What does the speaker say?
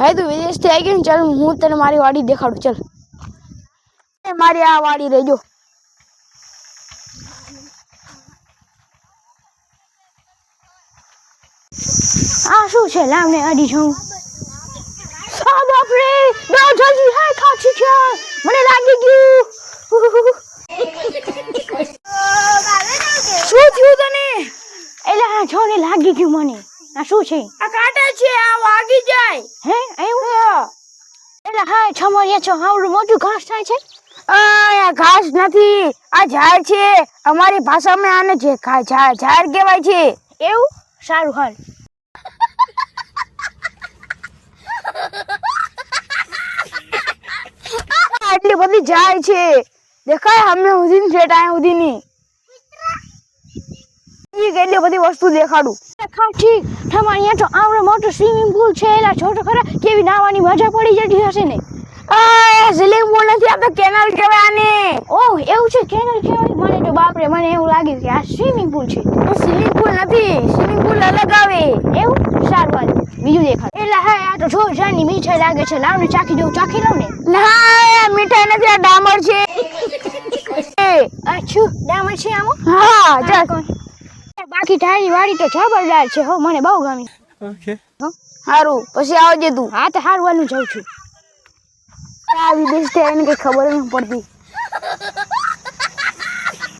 ભાઈ તું વિદેશથી આવી ગયો ને, ચાલ હું તને મારી વાડી દેખાડું. ચાલ મારી આ વાડી રહેજો. આ શું છે? લાવને આડી છું. બાપરે, ના જલ્દી હે ખાચી છે, મને લાગી ગયું. શું થયું તને? એલા છોને લાગી ગયું મને. આ શું છે? આ કાંટા છે, આ વાગી જાય. હે એવું? એલા હા છમરિયા છો, આવડું મોટું ઘાસ થાય છે. આ ઘાસ નથી, આ ઝાડ છે. અમારી ભાષામાં આને જે ઝાડ કહેવાય છે. એવું? સારું હાલ. આટલી બધી ઝાડ છે, દેખાય અમે ઉધીન છે ટાઈમ ઉધીની. કેટલી બધી વસ્તુ દેખાડું. ઠીક, તમારે અહીંયા તો આવડો મોટો સ્વિમિંગ પુલ છે. એલા છોટો ખરા કેવી નાવાની મજા પડી જતી હશે ને. સ્વિમિંગ પુલ નથી, આ તો કેનલ કહેવાય આને. ઓહ એવું છે, કેનલ કહેવાય. મને તો બાપરે, મને એવું લાગે કે આ સ્વિમિંગ પુલ છે. સ્વિમિંગ પુલ નથી, સ્વિમિંગ પુલ અલગ આવે. એવું? સારું હાલ બીજું દેખાડ. એટલે હા આ તો જોરજારની મીઠાઈ લાગે છે. લાવ ને ચાખી દઉં. ચાખી લઉં ને. ના મીઠાઈ નથી, આ ડામર છે. અચ્છા ડામર છે આમાં? હા ચાલ. બાકી તારી વાડી તો જબરદાર છે હો, મને બહુ ગમી. ઓકે સારું, પછી આવજે તું. હા તો હારવાનું જાઉં છું. આ વિદેશ થી આવીને કઈ ખબર નથી પડતી.